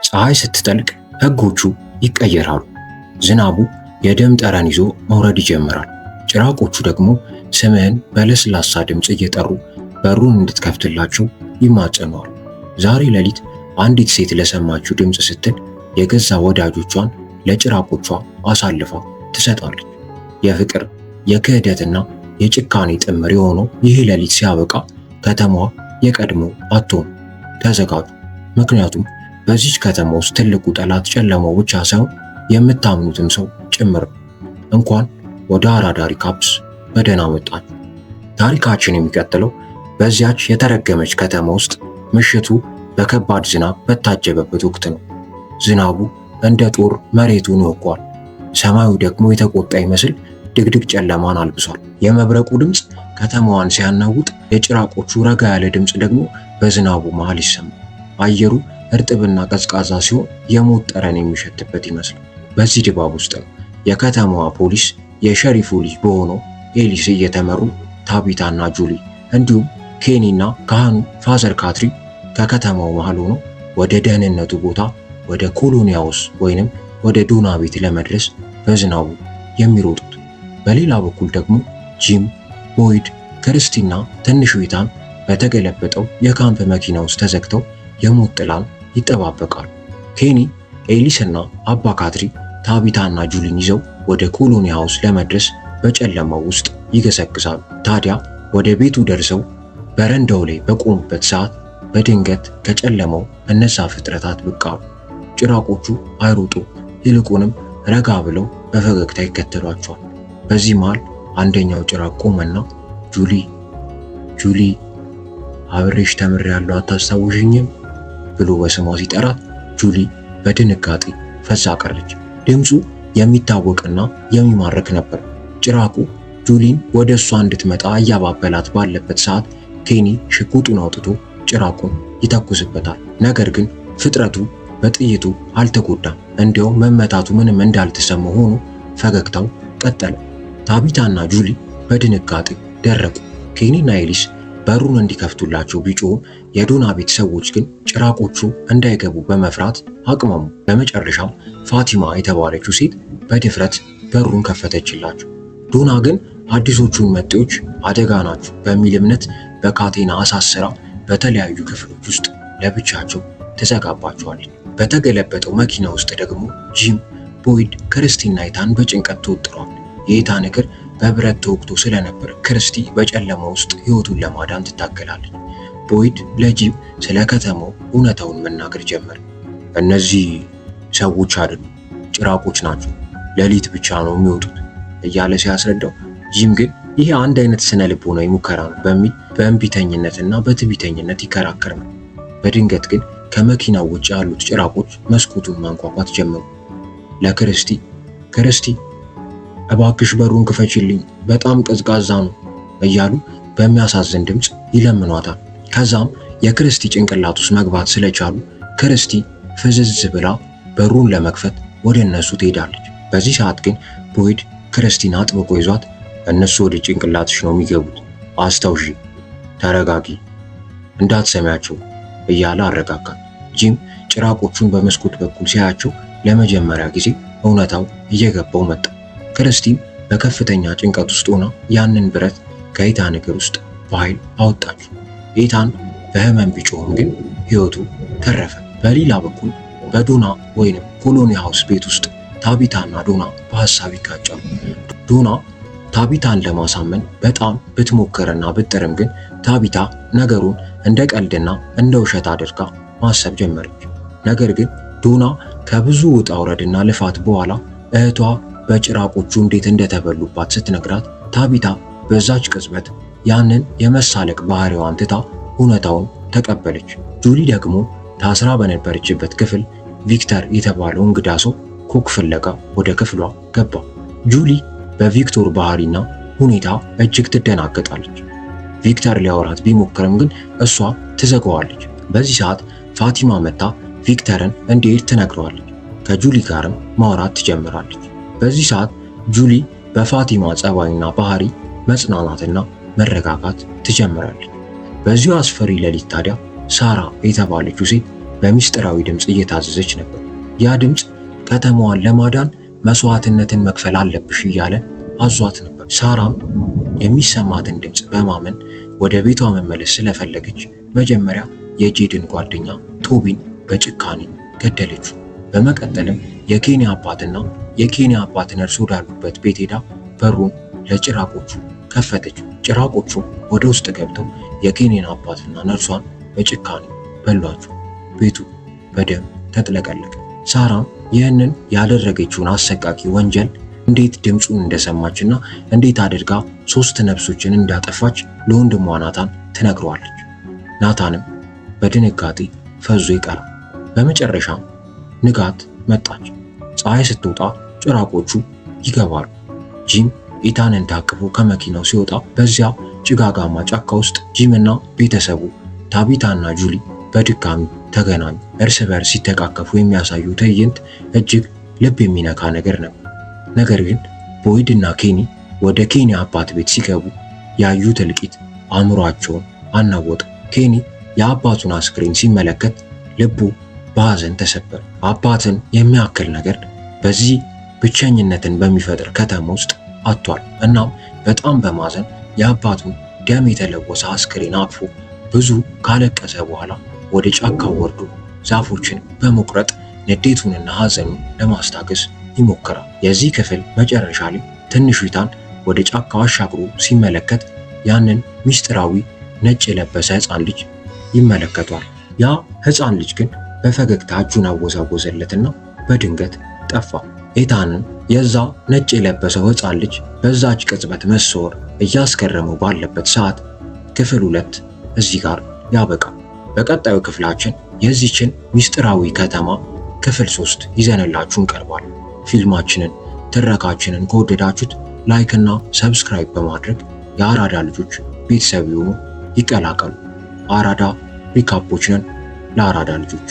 ፀሐይ ስትጠልቅ ሕጎቹ ይቀየራሉ። ዝናቡ የደም ጠረን ይዞ መውረድ ይጀምራል። ጭራቆቹ ደግሞ ስምህን በለስላሳ ድምፅ እየጠሩ በሩን እንድትከፍትላቸው ይማጸነዋል። ዛሬ ሌሊት አንዲት ሴት ለሰማችው ድምፅ ስትል የገዛ ወዳጆቿን ለጭራቆቿ አሳልፋ ትሰጣለች። የፍቅር የክህደትና የጭካኔ ጥምር የሆነው ይህ ሌሊት ሲያበቃ ከተማዋ የቀድሞ አትሆንም። ተዘጋጁ፣ ምክንያቱም በዚች ከተማ ውስጥ ትልቁ ጠላት ጨለማው ብቻ ሳይሆን የምታምኑትም ሰው ጭምር ነው። እንኳን ወደ አራዳ ሪካፕስ በደህና መጣችሁ። ታሪካችን የሚቀጥለው በዚያች የተረገመች ከተማ ውስጥ ምሽቱ በከባድ ዝናብ በታጀበበት ወቅት ነው። ዝናቡ እንደ ጦር መሬቱን ይወቋል። ሰማዩ ደግሞ የተቆጣ ይመስል ድቅድቅ ጨለማን አልብሷል። የመብረቁ ድምፅ ከተማዋን ሲያናውጥ፣ የጭራቆቹ ረጋ ያለ ድምፅ ደግሞ በዝናቡ መሃል ይሰማል። አየሩ እርጥብና ቀዝቃዛ ሲሆን የሞት ጠረን የሚሸትበት ይመስላል። በዚህ ድባብ ውስጥ ነው የከተማዋ ፖሊስ የሸሪፉ ልጅ በሆነው ኤሊስ እየተመሩ ታቢታና ጁሊ እንዲሁም ኬኒና ካህኑ ፋዘር ካትሪ ከከተማው መሃል ሆኖ ወደ ደህንነቱ ቦታ ወደ ኮሎኒያውስ ወይንም ወደ ዶና ቤት ለመድረስ በዝናቡ የሚሮጡት። በሌላ በኩል ደግሞ ጂም፣ ቦይድ፣ ክርስቲና ትንሹ ኢታን በተገለበጠው የካምፕ መኪና ውስጥ ተዘግተው የሞት ጥላን ይጠባበቃሉ። ኬኒ፣ ኤሊስና አባ ካትሪ ታቢታና ጁሊን ይዘው ወደ ኮሎኒ ሃውስ ለመድረስ በጨለማው ውስጥ ይገሰግሳሉ። ታዲያ ወደ ቤቱ ደርሰው በረንዳው ላይ በቆሙበት ሰዓት በድንገት ከጨለማው እነዛ ፍጥረታት ብቅ አሉ። ጭራቆቹ አይሮጡ፣ ይልቁንም ረጋ ብለው በፈገግታ ይከተሏቸዋል። በዚህ መሃል አንደኛው ጭራቅ ቆመና ጁሊ አብሬሽ ተምሬያለሁ አታስታውሽኝም ብሎ በስሟ ሲጠራት ጁሊ በድንጋጤ ፈዛ ቀረች። ድምፁ የሚታወቅና የሚማርክ ነበር። ጭራቁ ጁሊን ወደ እሷ እንድትመጣ እያባበላት ባለበት ሰዓት ኬኒ ሽጉጡን አውጥቶ ጭራቁን ይተኩስበታል። ነገር ግን ፍጥረቱ በጥይቱ አልተጎዳም። እንዲያውም መመታቱ ምንም እንዳልተሰማ ሆኖ ፈገግታው ቀጠለ። ታቢታና ጁሊ በድንጋጤ ደረቁ። ኬኒና ኤሊስ በሩን እንዲከፍቱላቸው ቢጮሁም የዶና ቤት ሰዎች ግን ጭራቆቹ እንዳይገቡ በመፍራት አቅመሙ። በመጨረሻም ፋቲማ የተባለችው ሴት በድፍረት በሩን ከፈተችላቸው። ዶና ግን አዲሶቹን መጤዎች አደጋ ናቸው በሚል እምነት በካቴና አሳስራ በተለያዩ ክፍሎች ውስጥ ለብቻቸው ትዘጋባቸዋለች። በተገለበጠው መኪና ውስጥ ደግሞ ጂም፣ ቦይድ፣ ክርስቲና ኢታን በጭንቀት ተወጥረዋል። የኢታን እግር በብረት ተወግቶ ስለነበር ክርስቲ በጨለማ ውስጥ ሕይወቱን ለማዳን ትታገላለች። ቦይድ ለጂም ስለ ከተማው እውነታውን መናገር ጀመረ። እነዚህ ሰዎች አይደሉም፣ ጭራቆች ናቸው፣ ሌሊት ብቻ ነው የሚወጡት እያለ ሲያስረዳው፣ ጂም ግን ይሄ አንድ አይነት ስነ ልቦናዊ ሙከራ ነው በሚል በእንቢተኝነትና በትዕቢተኝነት ይከራከር ነው። በድንገት ግን ከመኪናው ውጭ ያሉት ጭራቆች መስኮቱን ማንኳኳት ጀመሩ። ክርስቲ እባክሽ በሩን ክፈችልኝ፣ በጣም ቀዝቃዛ ነው እያሉ በሚያሳዝን ድምፅ ይለምኗታል። ከዛም የክርስቲ ጭንቅላት ውስጥ መግባት ስለቻሉ ክርስቲ ፍዝዝ ብላ በሩን ለመክፈት ወደ እነሱ ትሄዳለች። በዚህ ሰዓት ግን ቦይድ ክርስቲን አጥብቆ ይዟት እነሱ ወደ ጭንቅላትሽ ነው የሚገቡት፣ አስታውሺ፣ ተረጋጊ፣ እንዳትሰሚያቸው እያለ አረጋጋት። ጂም ጭራቆቹን በመስኮት በኩል ሲያያቸው ለመጀመሪያ ጊዜ እውነታው እየገባው መጣ። ክርስቲም በከፍተኛ ጭንቀት ውስጥ ሆና ያንን ብረት ከኢታን እግር ውስጥ በኃይል አወጣችው። ኢታን በህመም ቢጮህም ግን ሕይወቱ ተረፈ። በሌላ በኩል በዶና ወይንም ኮሎኒ ሃውስ ቤት ውስጥ ታቢታና ዶና በሐሳብ ይጋጫሉ። ዶና ታቢታን ለማሳመን በጣም ብትሞክርና ብጥርም ግን ታቢታ ነገሩን እንደ ቀልድና እንደ ውሸት አድርጋ ማሰብ ጀመረች። ነገር ግን ዶና ከብዙ ውጣ ውረድና ልፋት በኋላ እህቷ በጭራቆቹ እንዴት እንደተበሉባት ስትነግራት ታቢታ በዛች ቅጽበት ያንን የመሳለቅ ባህሪዋን ትታ እውነታውን ተቀበለች። ጁሊ ደግሞ ታስራ በነበረችበት ክፍል ቪክተር የተባለው እንግዳ ሰው ኮክ ፍለጋ ወደ ክፍሏ ገባ። ጁሊ በቪክቶር ባህሪና ሁኔታ እጅግ ትደናገጣለች። ቪክተር ሊያወራት ቢሞክርም ግን እሷ ትዘጋዋለች። በዚህ ሰዓት ፋቲማ መጣ ቪክተርን እንዲሄድ ትነግረዋለች። ከጁሊ ጋርም ማውራት ትጀምራለች። በዚህ ሰዓት ጁሊ በፋቲማ ጸባይና ባህሪ መጽናናትና መረጋጋት ትጀምራለች። በዚሁ አስፈሪ ሌሊት ታዲያ ሳራ የተባለችው ሴት በሚስጥራዊ ድምፅ እየታዘዘች ነበር። ያ ድምፅ ከተማዋን ለማዳን መስዋዕትነትን መክፈል አለብሽ እያለ አዟት ነበር። ሳራም የሚሰማትን ድምፅ በማመን ወደ ቤቷ መመለስ ስለፈለገች መጀመሪያ የጄድን ጓደኛ ቶቢን በጭካኔ ገደለችው። በመቀጠልም የኬኒ አባትና የኬኒ አባት ነርስ ወዳሉበት ቤት ሄዳ በሩን ለጭራቆቹ ከፈተች። ጭራቆቹ ወደ ውስጥ ገብተው የኬኒን አባትና ነርሷን በጭካኔ በሏቸው። ቤቱ በደም ተጥለቀለቀ። ሳራም ይህንን ያደረገችውን አሰቃቂ ወንጀል እንዴት ድምፁን እንደሰማችና እንዴት አድርጋ 3 ነፍሶችን እንዳጠፋች ለወንድሟ ናታን ትነግረዋለች። ናታንም በድንጋጤ ፈዞ ይቀራል። በመጨረሻም ንጋት መጣች። ፀሐይ ስትወጣ ጭራቆቹ ይገባሉ። ጂም ኢታንን ታቅፎ ከመኪናው ሲወጣ በዚያ ጭጋጋማ ጫካ ውስጥ ጂምና ቤተሰቡ ታቢታና ጁሊ በድጋሚ ተገናኙ። እርስ በርስ ሲተቃቀፉ የሚያሳዩ ትዕይንት እጅግ ልብ የሚነካ ነገር ነበር። ነገር ግን ቦይድ እና ኬኒ ወደ ኬኒ አባት ቤት ሲገቡ ያዩት እልቂት አእምሯቸውን አናወጠ። ኬኒ የአባቱን አስክሬን ሲመለከት ልቡ በሐዘን ተሰበረ። አባትን የሚያክል ነገር በዚህ ብቸኝነትን በሚፈጥር ከተማ ውስጥ አጥቷል። እናም በጣም በማዘን የአባቱን ደም የተለወሰ አስክሬን አቅፎ ብዙ ካለቀሰ በኋላ ወደ ጫካው ወርዶ ዛፎችን በመቁረጥ ንዴቱንና ሐዘኑን ለማስታገስ ይሞክራል። የዚህ ክፍል መጨረሻ ላይ ትንሹ ኢታን ወደ ጫካው አሻግሮ ሲመለከት ያንን ሚስጥራዊ ነጭ የለበሰ ሕፃን ልጅ ይመለከቷል። ያ ሕፃን ልጅ ግን በፈገግታ እጁን አወዛወዘለትና በድንገት ጠፋ። ኢታንን የዛ ነጭ የለበሰው ሕፃን ልጅ በዛች ቅጽበት መሰወር እያስገረመው ባለበት ሰዓት ክፍል 2 እዚህ ጋር ያበቃል። በቀጣዩ ክፍላችን የዚችን ሚስጥራዊ ከተማ ክፍል 3 ይዘንላችሁ እንቀርባለን። ፊልማችንን ትረካችንን ከወደዳችሁት ላይክ እና ሰብስክራይብ በማድረግ የአራዳ ልጆች ቤተሰብ ይሁኑ፣ ይቀላቀሉ። አራዳ ሪካፖች ነን ለአራዳ ልጆች።